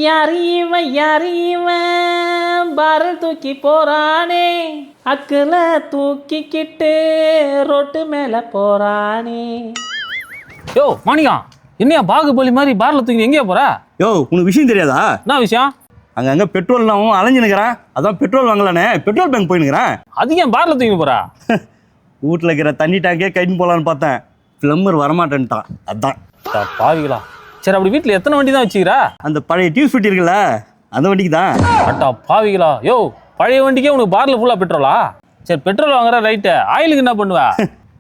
யார் இவன் பாரல் தூக்கி போறானே, அக்குல தூக்கிக்கிட்டு ரோட்டு மேல போறானே. யோ மாணியா, என்னையா பாகுபலி மாதிரி பார்ல தூக்கி எங்கேயா போற? யோ உனக்கு விஷயம் தெரியாதா? என்ன விஷயம்? அங்கங்க பெட்ரோல்லாம் அலைஞ்சு நிற்கிறேன். அதான் பெட்ரோல் வாங்கலானே பெட்ரோல் பேங்க் போயினுக்கிறேன். அது ஏன் பார்ல தூக்கி போறா? வீட்டில் இருக்கிற தண்ணி டேங்கே கைட்டு போகலான்னு பார்த்தேன். பிளம்பர் வரமாட்டேன்ட்டான். அதான் பாவிகளா. சரி, அப்படி வீட்டில் எத்தனை வண்டி தான் வச்சுக்கிறா? அந்த பழைய டியூஸ் ஃபிட் இருக்குல்ல, அந்த வண்டிக்கு தான். அட்டா பாவிகளா. யோ பழைய வண்டிக்கே உனக்கு பார்ல ஃபுல்லா பெட்ரோலா? சரி, பெட்ரோல் வாங்குற ரைட்டு, ஆயிலுக்கு என்ன பண்ணுவ?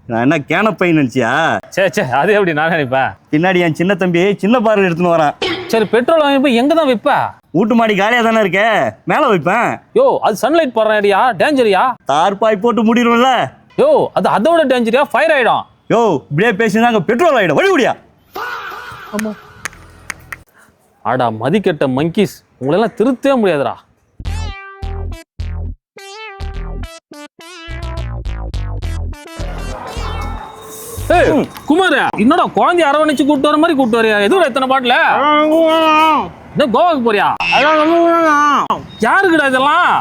நான் என்ன கேனப்பைன்னு நினச்சியா? சே அது எப்படி நான் நினைப்பேன். பின்னாடி என் சின்ன தம்பி சின்ன பார்ல எடுத்துன்னு வரேன். சரி, பெட்ரோல் வாங்கி போய் எங்கே தான் வைப்ப? வீட்டு மாடி காலியாக தானே இருக்கே, மேலே வைப்பேன். யோ அது சன்லைட் போடுறேன்டியா, டேஞ்சரியா? தார்பாய் போட்டு மூடிடும்ல. யோ அது அதோட டேஞ்சரியா, ஃபயர் ஆயிடும். யோ இப்படியே பேசினா அங்கே பெட்ரோல் ஆகிடும். வழி முடியா? ஆமா. ஆடா மதிக்கெட்ட மங்கீஸ், உங்களெல்லாம் திருத்தவே முடியாதுடா. குமார், என்னடா குழந்தைய அரவணைச்சு கூப்பிட்டு வர மாதிரி கூப்பிட்டு வரியா? எதுவும் எத்தனை பாட்டில கோவாக்கு போறியா? யாருக்குடா இதெல்லாம்?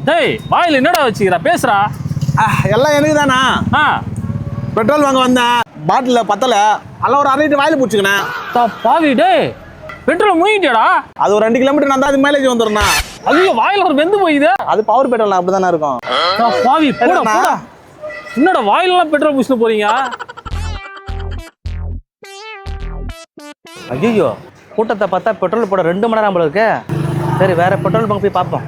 டேய் வாயில என்னடா வச்சுக்கிறா, பேசுறா. எல்லாம் எனக்கு தானா? பெட்ரோல் வாங்க வந்தேன், பாட்டில் பத்தல, எல்லாம் ஒரு 1/2 லிட்டர் வாயில பிடிச்சிக்கினேன். பாவி டேய், பெட்ரோல் மூங்கிட்டியாடா? அது ஒரு 2 கிலோமீட்டர் நான் தான் அது மைலேஜ் வந்துடுறேன். ஐயோ வாயில ஒரு வெந்து போயிது. அது பவர் பெட்ரோல் அப்படிதானே இருக்கும். பாவி போடா. என்னடா வாயிலெல்லாம் பெட்ரோல் பூசிட்டு போறீங்க? ஐயோ, கூட்டத்தை பார்த்தா பெட்ரோல் போட 2 மணி நேரம் போல இருக்கு. சரி, வேற பெட்ரோல் பங்க் போய் பார்ப்போம்.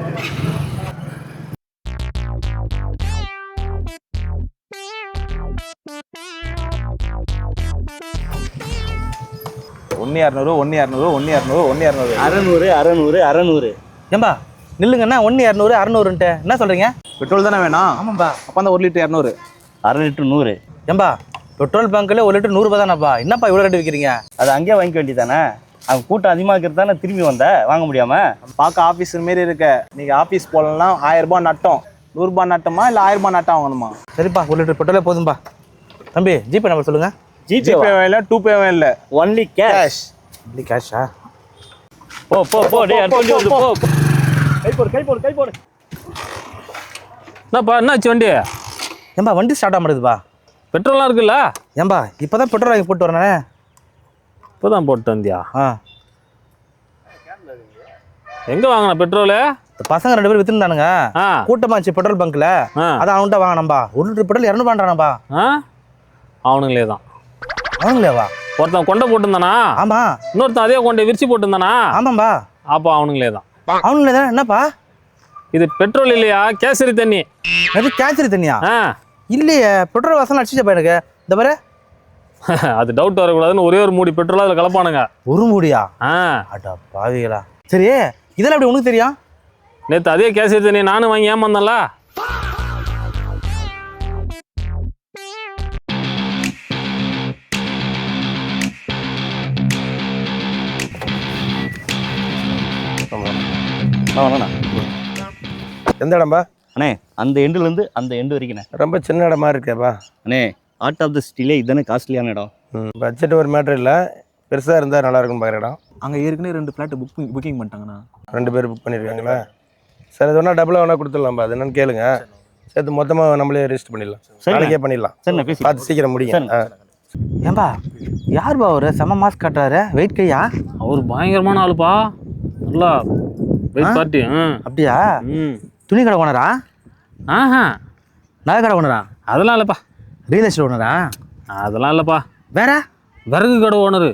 ஒன்னு 200 1 200 1 200 1 200 600 600 600. ஏம்பா நில்லுங்கண்ணா, 1 200 600ன்ட்டு என்ன சொல்றீங்க? பெட்ரோல் தானே வேணும்? ஆமாம்பா. அப்போ அந்த 1 லிட்டர் 200. 1/2 லிட்டர் 100. ஏம்பா பெட்ரோல் பங்க்ல 1 லிட்டர் 100 ரூபாய் தானப்பா, என்னப்பா இவ்வளோ ரேட்டு விற்கிறீங்க? அது அங்கேயே வாங்கிக்க வேண்டியதானே? அவங்க கூட்டம் அதிகமாக இருக்கிறது தானே திரும்பி வந்தேன் வாங்க முடியாம. பார்க்க ஆஃபீஸ் மாரி இருக்க. நீங்கள் ஆஃபீஸ் போகலாம் 1000 ரூபாய் நட்டம், 100 ரூபாய் நட்டமா இல்லை 1000 ரூபாய் நட்டம் வாங்கணுமா? சரிப்பா, 1 லிட்டர் பெட்ரோலே போதும்பா. தம்பி ஜிபே நம்பர் சொல்லுங்க. ஜிபே இல்லை, 2 இல்லை, ஒன்லி கேஷ். இப்படி கேஷா? போ டேய், அடுத்து வந்து போ. கை போடு. என்னப்பா என்னாச்சு வண்டி? ஏம்பா வண்டி ஸ்டார்ட் ஆக மாட்டேதுப்பா. பெட்ரோல்லாம் இருக்குல்ல? ஏம்பா இப்போதான் பெட்ரோல் வாங்கி போட்டு வரேனே. இப்போதான் போட்டு வந்தியா? எங்க வாங்கின பெட்ரோலு? பசங்க 2 பேர் வித்துருந்தானுங்க, கூட்டமாச்சு பெட்ரோல் பங்க்ல. அதான் அவன்கிட்ட வாங்கினம்பா. 1 லிட்டர் பெட்ரோல் 200 ரூபான்றானப்பா. அவனுங்களே தான். அவனுங்களேவா? ஒருத்தன் கொண்டை போட்டுருந்தானா? ஆமா. இன்னொருத்தன் அதே கொண்டை விரிச்சு போட்டுருந்தானா? ஆமாம்பா. அப்போ அவனுங்களே தான். அவனுங்களே தான். என்னப்பா இது பெட்ரோல் இல்லையா, கேசரி தண்ணி. அது கேசரி தண்ணியா? இல்லையே, பெட்ரோல் வாசனை அடிச்சுச்சா எனக்கு. இந்த பாரு. அது டவுட் வரக்கூடாதுன்னு ஒரே ஒரு மூடி பெட்ரோல் அதில் கலப்பானுங்க. ஒரு மூடியா? அடா பாவிகளா. சரி, இதெல்லாம் எப்படி உனக்கு தெரியும்? நேற்று அதே கேசரி தண்ணி நானும் வாங்கி ஏமாந்தேன்ல. எந்த இடம்பா? அண்ணே அந்த எண்டுலேருந்து அந்த எண்டு வரைக்கும் ரொம்ப சின்ன இடமா இருக்கேப்பா. அண்ணே, ஆர்ட் ஆஃப் த சிட்டிலே இதுதானே காஸ்ட்லியான இடம். பட்ஜெட் ஒரு மேட்ரு இல்லை, பெருசாக இருந்தால் நல்லா இருக்குன்னு பார்க்குற இடம். அங்கே ஏற்கனவே 2 ஃப்ளாட் புக்கிங் பண்ணிட்டாங்கண்ணா. 2 பேர் புக் பண்ணியிருக்காங்களா? சரி, அது வேணா டபுளாக வேணா கொடுத்துடலாம்ப்பா. அது என்னன்னு கேளுங்க. சேர்த்து மொத்தமாக நம்மளே ரெஜிஸ்டர் பண்ணிடலாம். நாளைக்கே பண்ணிடலாம். சரி, பேசி பார்த்து சீக்கிரம் முடியும். ஏன்பா யார்பா அவரு? செம மாஸ்க் காட்டுறாரு, வெயிட் கையா? அவர் பயங்கரமான ஆளுப்பா, நல்லா வெயிட் பார்ட்டி. அப்படியா? துணி கடை ஓனரா? நகை கடை ஓனரா? அதெல்லாம் இல்லைப்பா. ரியல் எஸ்டேட் ஓனரா? அதெல்லாம் இல்லைப்பா. வேற? விறகு கடை ஓனரு.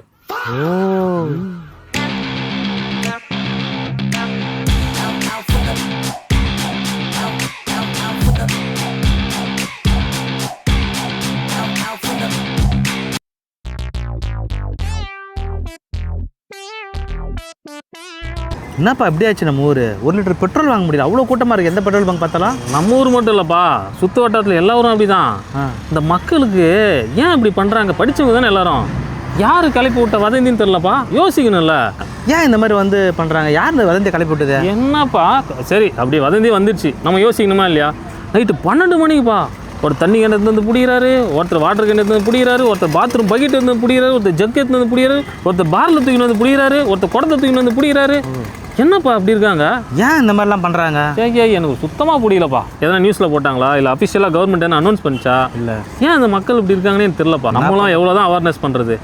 என்னப்பா இப்படி ஆச்சு நம்ம ஊர்? 1 லிட்டர் பெட்ரோல் வாங்க முடியல, அவ்வளோ கூட்டமாக இருக்குது. எந்த பெட்ரோல் பங்க் பார்த்தாலும். நம்ம ஊர் மட்டும் இல்லைப்பா, சுற்று வட்டாரத்தில் எல்லா ஊரும் அப்படி தான். இந்த மக்களுக்கு ஏன் இப்படி பண்ணுறாங்க? படித்தவங்க தானே எல்லாரும். யார் கிளப்பி விட்ட வதந்தின்னு தெரியலப்பா, யோசிக்கணும்ல. ஏன் இந்த மாதிரி வந்து பண்ணுறாங்க? யார் இந்த வதந்தியை கிளப்பி விட்டது? என்னப்பா சரி, அப்படி வதந்தி வந்துடுச்சு, நம்ம யோசிக்கணுமா இல்லையா? நைட்டு 12 மணிக்குப்பா ஒரு தண்ணி கிணத்து வந்து பிடிக்கிறாரு, ஒருத்தர் வாட்டர் கிணத்து வந்து பிடிக்கிறாரு, ஒருத்தர் பாத்ரூம் பக்கெட் வந்து பிடிக்கிறாரு, ஒருத்தர் ஜக்கு எடுத்து வந்து பிடிக்கிறாரு, ஒருத்தர் பாரில் தூக்கின்னு வந்து பிடிக்கிறாரு, ஒருத்தர் குடத்தை தூக்கின்னு வந்து பிடிக்கிறாரு. என்னப்பா அப்படி இருக்காங்க? ஏன் இந்த மாதிரிலாம் பண்ணுறாங்க? எனக்கு சுத்தமாக புரியலப்பா. எதனா நியூஸில் போட்டாங்களா இல்லை அஃபிஷியலாக கவர்மெண்ட் என்ன அனௌன்ஸ் பண்ணிச்சா? இல்லை. ஏன் அந்த மக்கள் இப்படி இருக்காங்கன்னு எனக்கு தெரியலப்பா. நம்மளாம் எவ்வளோ தான் அவேர்னஸ் பண்ணுறது?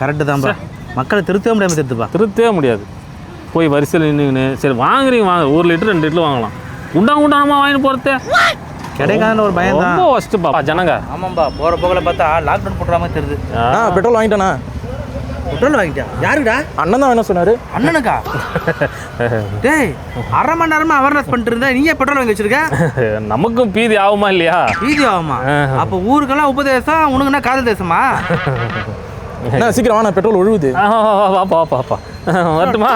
கரெக்டு தான்ப்பா. மக்களை திருத்தவே முடியாமல் திருத்துப்பா. திருத்தவே முடியாது. போய் வரிசையில் நின்றுங்கன்னு சரி வாங்குறீங்க வாங்க, 1 லிட்டர் 2 லிட்டர் வாங்கலாம். உண்டாமா வாங்கிட்டு போகிறதே கிடைக்காதுன்னு ஒரு பயம் தான். ரொம்ப ஃபஸ்ட்டுப்பா ஜனங்க. ஆமாம்பா, போகிற போக்கில் பார்த்தா லாக்டவுன் போட்டுற மாதிரி தெரியுது. பெட்ரோல் வாங்கிட்டானா? பெட்ரோல் வாங்கிட்டா? யாருடா? அண்ணன் தான் என்ன சொன்னார்? அண்ணனுக்கா? டேய், அரை மணி நேரமா அவேர்னஸ் பண்ணிட்டு இருந்தா நீங்க பெட்ரோல் வாங்கி வச்சிருக்க? நமக்கும் பீதி ஆகுமா இல்லையா? பீதி ஆகுமா? அப்போ ஊருக்கெல்லாம் உபதேசம், உனக்குன்னா காதல் தேசமா? சீக்கிரம் வாங்க, பெட்ரோல் ஒழுகுது. வாப்பா வரட்டுமா?